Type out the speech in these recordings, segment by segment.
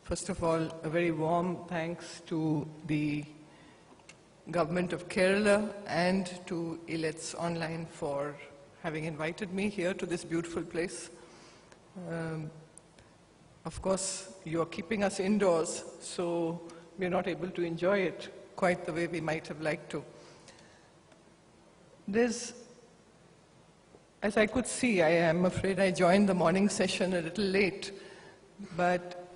First of all, a very warm thanks to the Government of Kerala and to ILETS Online for having invited me here to this beautiful place. Of course, you are keeping us indoors, so we're not able to enjoy it quite the way we might have liked to. As I could see, I am afraid I joined the morning session a little late, but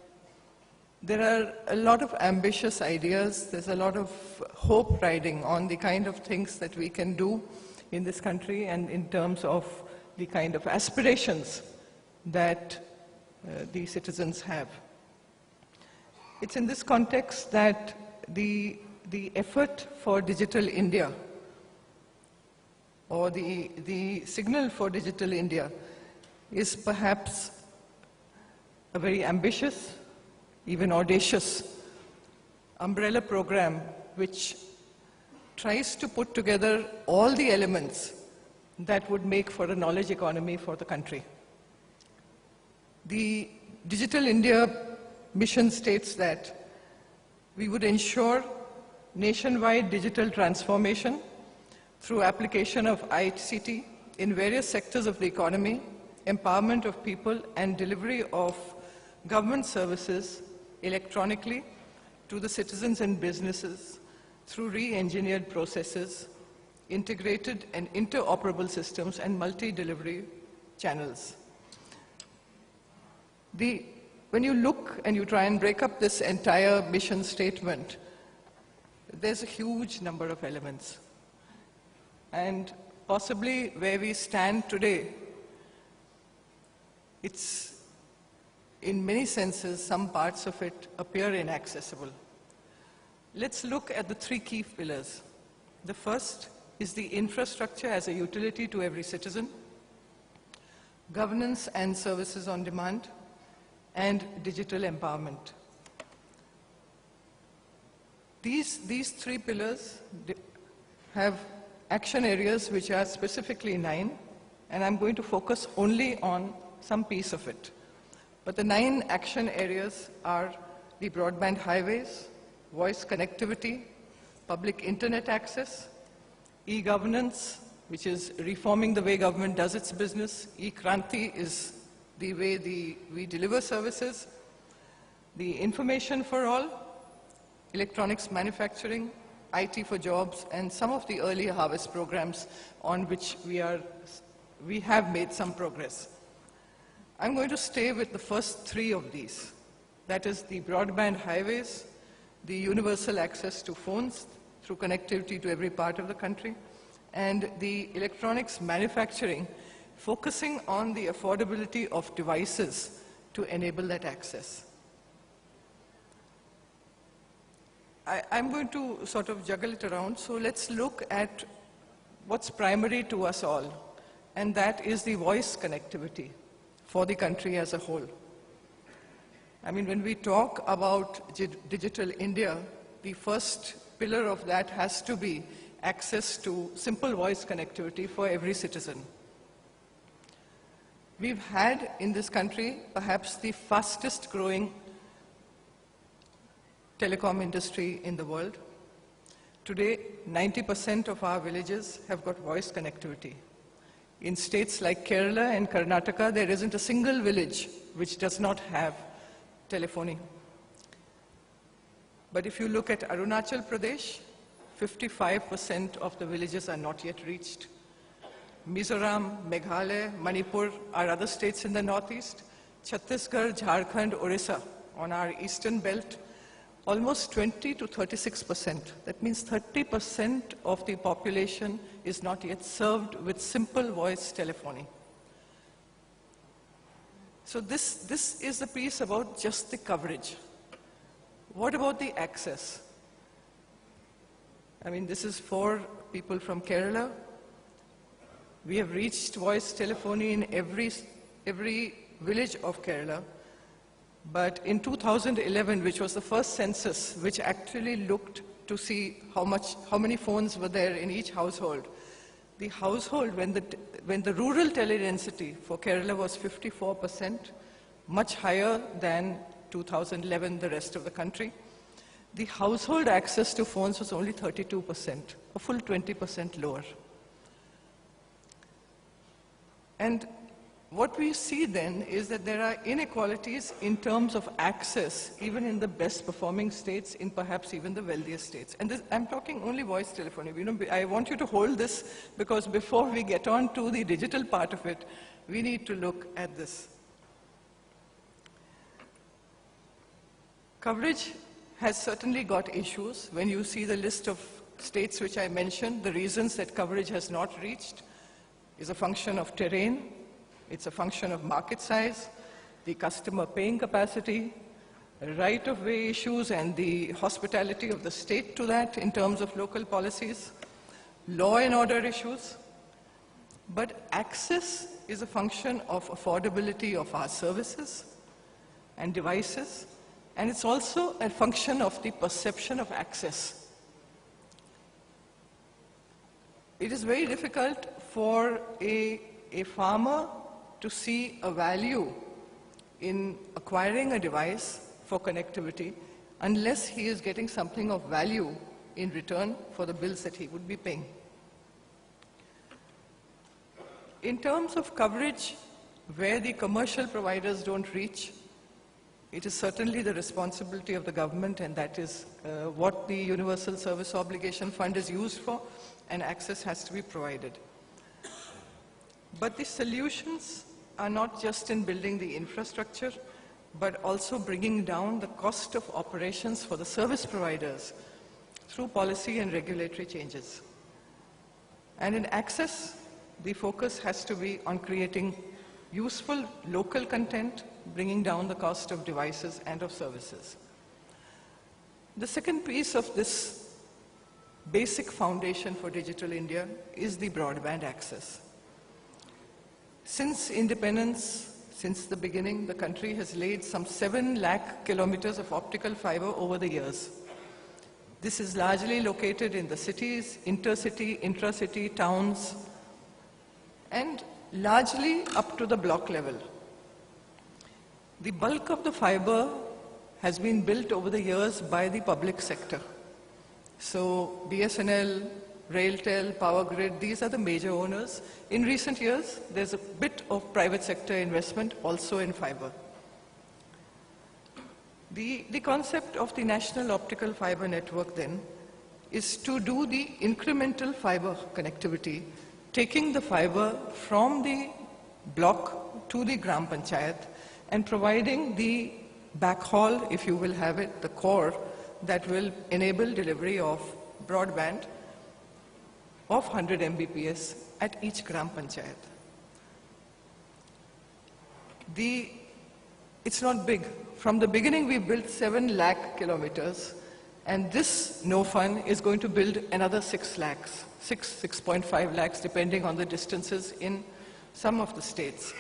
there are a lot of ambitious ideas. There's a lot of hope riding on the kind of things that we can do in this country and in terms of the kind of aspirations that the citizens have. It's in this context that the effort for Digital India, or the signal for Digital India, is perhaps a very ambitious, even audacious umbrella program which tries to put together all the elements that would make for a knowledge economy for the country. The Digital India mission states that we would ensure nationwide digital transformation through application of ICT in various sectors of the economy, empowerment of people, and delivery of government services electronically to the citizens and businesses through re-engineered processes, integrated and interoperable systems, and multi-delivery channels. When you look and you try and break up this entire mission statement, there's a huge number of elements. And possibly where we stand today, it's in many senses, some parts of it appear inaccessible. Let's look at the three key pillars. The first is the infrastructure as a utility to every citizen, governance and services on demand, and digital empowerment. These three pillars have action areas which are specifically 9, and I'm going to focus only on some piece of it. But the 9 action areas are the broadband highways, voice connectivity, public internet access, e-governance, which is reforming the way government does its business. E-Kranti is the way we deliver services, the information for all, electronics manufacturing, IT for jobs, and some of the early harvest programs on which we have made some progress. I'm going to stay with the first 3 of these. That is the broadband highways, the universal access to phones through connectivity to every part of the country, and the electronics manufacturing, focusing on the affordability of devices to enable that access. I'm going to sort of juggle it around, so let's look at what's primary to us all, and that is the voice connectivity for the country as a whole. I mean, when we talk about Digital India, the first pillar of that has to be access to simple voice connectivity for every citizen. We've had in this country perhaps the fastest growing telecom industry in the world. Today, 90% of our villages have got voice connectivity. In states like Kerala and Karnataka, there isn't a single village which does not have telephony. But if you look at Arunachal Pradesh, 55% of the villages are not yet reached. Mizoram, Meghalaya, Manipur are other states in the northeast. Chhattisgarh, Jharkhand, Orissa on our eastern belt, almost 20 to 36%. That means 30% of the population is not yet served with simple voice telephony. So this is the piece about just the coverage. What about the access? I mean, this is for people from Kerala. We have reached voice telephony in every village of Kerala. But in 2011, which was the first census, which actually looked to see how many phones were there in each household, the household, when the rural teledensity for Kerala was 54%, much higher than 2011, the rest of the country. The household access to phones was only 32%, a full 20% lower. And what we see then is that there are inequalities in terms of access, even in the best performing states, in perhaps even the wealthiest states. And this, I'm talking only voice telephony. You know, I want you to hold this because before we get on to the digital part of it, we need to look at this. Coverage has certainly got issues. When you see the list of states which I mentioned, the reasons that coverage has not reached is a function of terrain, it's a function of market size, the customer paying capacity, right-of-way issues and the hospitality of the state to that in terms of local policies, law and order issues. But access is a function of affordability of our services and devices, and it's also a function of the perception of access. It is very difficult for a farmer to see a value in acquiring a device for connectivity unless he is getting something of value in return for the bills that he would be paying. In terms of coverage, where the commercial providers don't reach, it is certainly the responsibility of the government, and that is what the Universal Service Obligation Fund is used for, and access has to be provided. But the solutions are not just in building the infrastructure, but also bringing down the cost of operations for the service providers through policy and regulatory changes. And in access, the focus has to be on creating useful local content, bringing down the cost of devices and of services. The second piece of this basic foundation for Digital India is the broadband access. Since independence, since the beginning, the country has laid some 7 lakh kilometers of optical fiber over the years. This is largely located in the cities, intercity, intracity, towns, and largely up to the block level. The bulk of the fiber has been built over the years by the public sector. So BSNL, RailTel, Power Grid, these are the major owners. In recent years, there's a bit of private sector investment also in fiber. The concept of the National Optical Fiber Network then is to do the incremental fiber connectivity, taking the fiber from the block to the Gram Panchayat and providing the backhaul, if you will have it, the core that will enable delivery of broadband of 100 Mbps at each Gram Panchayat. It's not big. From the beginning, we built 7 lakh kilometers, and this NOFUN is going to build another 6 lakhs, 6.5 lakhs, depending on the distances in some of the states.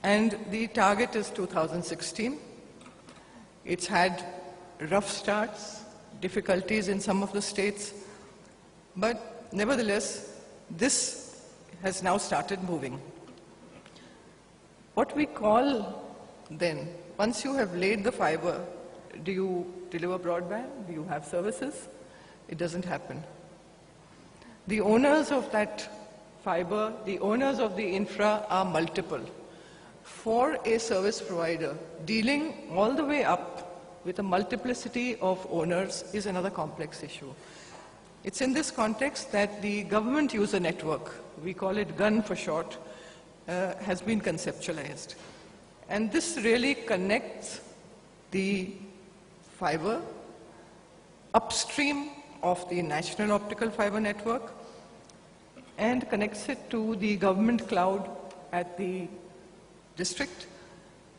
And the target is 2016. It's had rough starts, difficulties in some of the states, but nevertheless, this has now started moving. What we call then, once you have laid the fiber, do you deliver broadband? Do you have services? It doesn't happen. The owners of that fiber, the owners of the infra are multiple. For a service provider, dealing all the way up with a multiplicity of owners is another complex issue. It's in this context that the government user network, we call it GUN for short, has been conceptualized. And this really connects the fiber upstream of the National Optical Fiber Network and connects it to the government cloud at the district,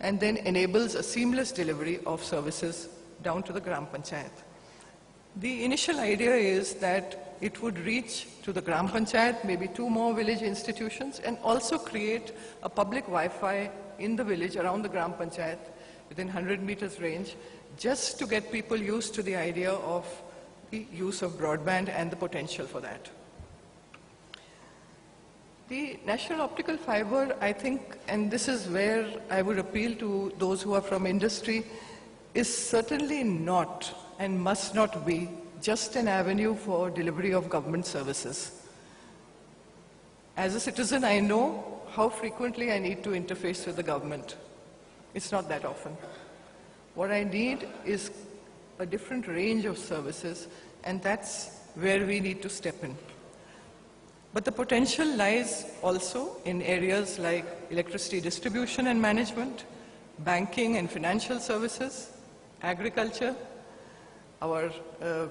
and then enables a seamless delivery of services down to the Gram Panchayat. The initial idea is that it would reach to the Gram Panchayat, maybe 2 more village institutions, and also create a public Wi-Fi in the village around the Gram Panchayat within 100 meters range, just to get people used to the idea of the use of broadband and the potential for that. The National Optical Fiber, I think, and this is where I would appeal to those who are from industry, is certainly not and must not be just an avenue for delivery of government services. As a citizen, I know how frequently I need to interface with the government. It's not that often. What I need is a different range of services, and that's where we need to step in. But the potential lies also in areas like electricity distribution and management, banking and financial services, agriculture, our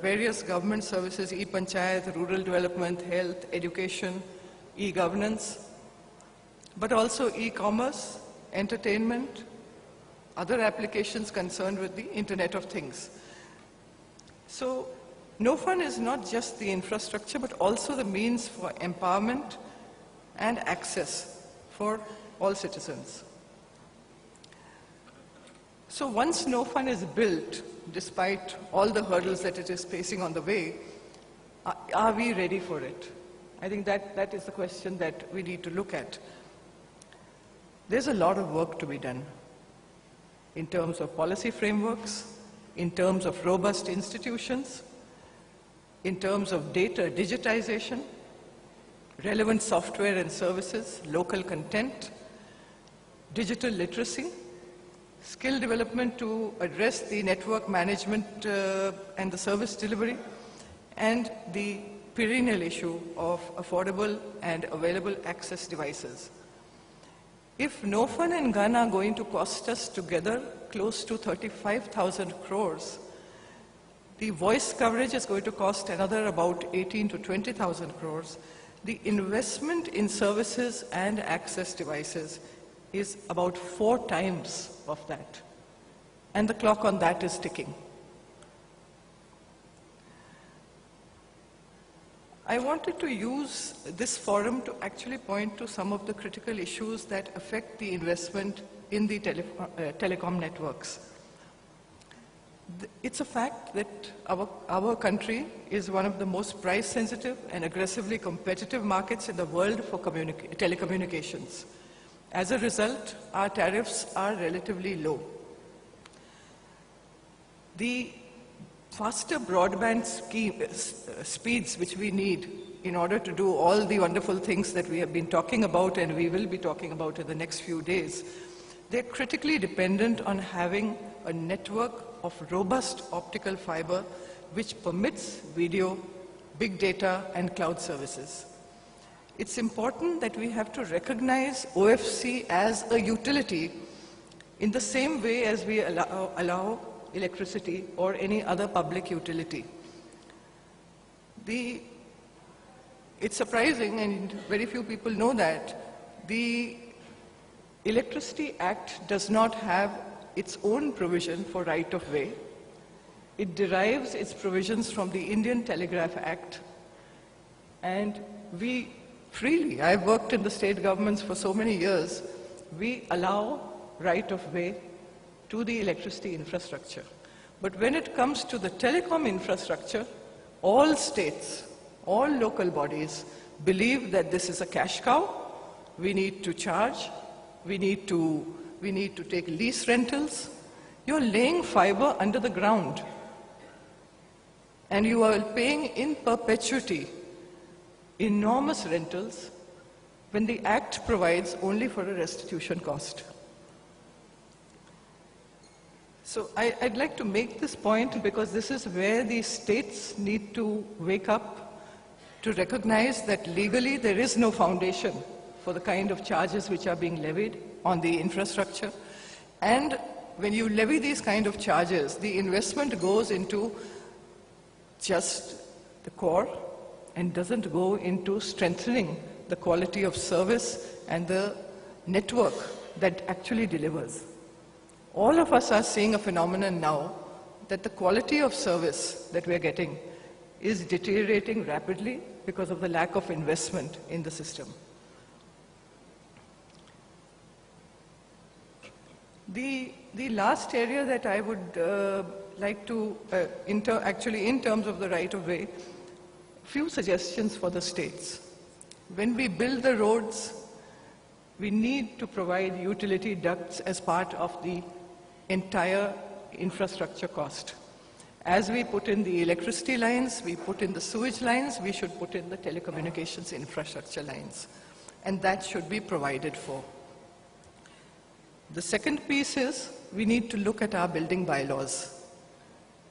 various government services, e-panchayat, rural development, health, education, e-governance, but also e-commerce, entertainment, other applications concerned with the Internet of Things. So, NoFund is not just the infrastructure, but also the means for empowerment and access for all citizens. So once NoFund is built, despite all the hurdles that it is facing on the way, are we ready for it? I think that is the question that we need to look at. There's a lot of work to be done in terms of policy frameworks, in terms of robust institutions, in terms of data digitization, relevant software and services, local content, digital literacy, skill development to address the network management and the service delivery, and the perennial issue of affordable and available access devices. If NoFund and GAN are going to cost us together close to 35,000 crores, the voice coverage is going to cost another about 18 to 20,000 crores. The investment in services and access devices is about 4 times of that. And the clock on that is ticking. I wanted to use this forum to actually point to some of the critical issues that affect the investment in the telecom networks. It's a fact that our country is one of the most price-sensitive and aggressively competitive markets in the world for telecommunications. As a result, our tariffs are relatively low. The faster broadband speeds which we need in order to do all the wonderful things that we have been talking about and we will be talking about in the next few days, they're critically dependent on having a network of robust optical fiber which permits video, big data, and cloud services. It's important that we have to recognize OFC as a utility in the same way as we allow electricity or any other public utility. It's surprising, and very few people know that, the Electricity Act does not have its own provision for right of way. It derives its provisions from the Indian Telegraph Act, and we freely, I've worked in the state governments for so many years, we allow right of way to the electricity infrastructure. But when it comes to the telecom infrastructure, all states, all local bodies believe that this is a cash cow. We need to charge. We need to take lease rentals. You're laying fiber under the ground, and you are paying in perpetuity enormous rentals when the Act provides only for a restitution cost. So I'd like to make this point because this is where the states need to wake up to recognize that legally there is no foundation for the kind of charges which are being levied on the infrastructure. And when you levy these kind of charges, the investment goes into just the core and doesn't go into strengthening the quality of service and the network that actually delivers. All of us are seeing a phenomenon now that the quality of service that we're getting is deteriorating rapidly because of the lack of investment in the system. The last area that I would like to, in terms of the right of way, few suggestions for the states. When we build the roads, we need to provide utility ducts as part of the entire infrastructure cost. As we put in the electricity lines, we put in the sewage lines, we should put in the telecommunications infrastructure lines. And that should be provided for. The second piece is we need to look at our building bylaws.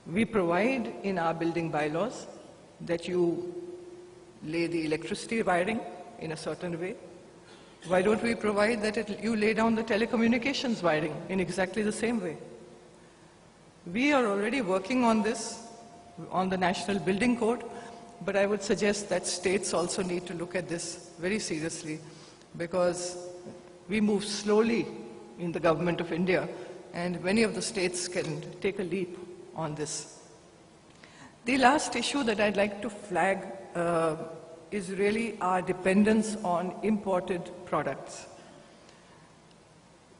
We provide in our building bylaws that you lay the electricity wiring in a certain way. Why don't we provide that you lay down the telecommunications wiring in exactly the same way? We are already working on this, on the National Building Code, but I would suggest that states also need to look at this very seriously, because we move slowly in the government of India, and many of the states can take a leap on this. The last issue that I'd like to flag is really our dependence on imported products.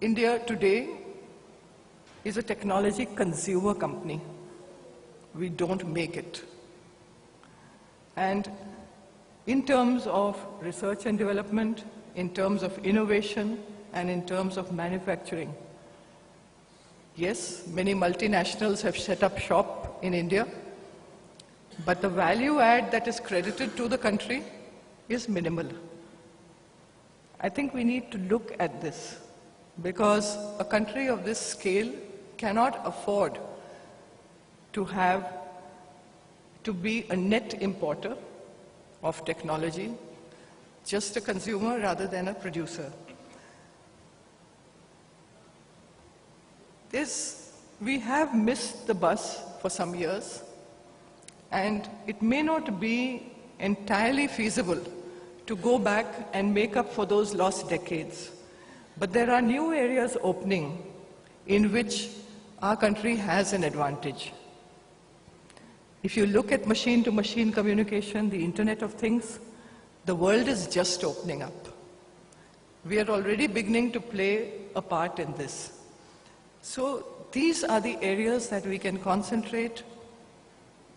India today is a technology consumer company. We don't make it. And in terms of research and development, in terms of innovation, and in terms of manufacturing, yes, many multinationals have set up shop in India, but the value add that is credited to the country is minimal. I think we need to look at this, because a country of this scale cannot afford to be a net importer of technology, just a consumer rather than a producer. We have missed the bus for some years, and it may not be entirely feasible to go back and make up for those lost decades. But there are new areas opening in which our country has an advantage. If you look at machine-to-machine communication, the Internet of Things, the world is just opening up. We are already beginning to play a part in this. So these are the areas that we can concentrate,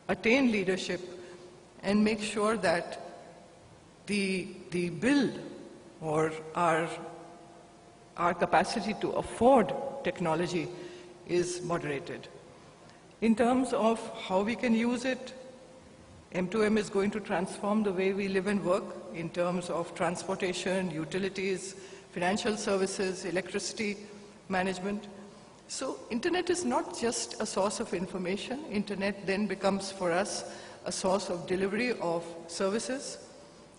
attain leadership, and make sure that the build or our capacity to afford technology is moderated. In terms of how we can use it, M2M is going to transform the way we live and work in terms of transportation, utilities, financial services, electricity management. So Internet is not just a source of information. Internet then becomes for us a source of delivery of services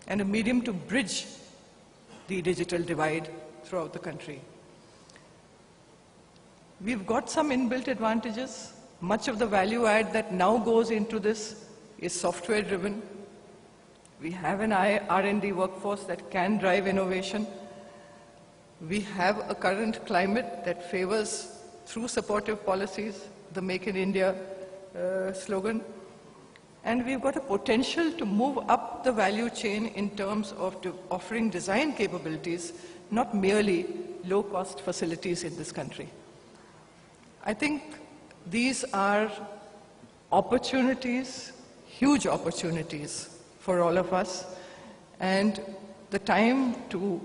and a medium to bridge the digital divide throughout the country. We've got some inbuilt advantages. Much of the value add that now goes into this is software driven. We have an R&D workforce that can drive innovation. We have a current climate that favors, through supportive policies, the Make in India slogan. And we've got a potential to move up the value chain in terms of offering design capabilities, not merely low-cost facilities in this country. I think these are opportunities, huge opportunities for all of us, and the time to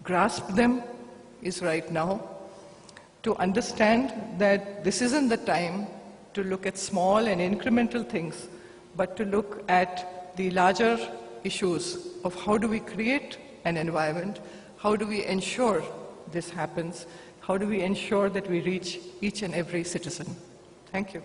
grasp them is right now, to understand that this isn't the time to look at small and incremental things, but to look at the larger issues of how do we create an environment, how do we ensure this happens, how do we ensure that we reach each and every citizen. Thank you.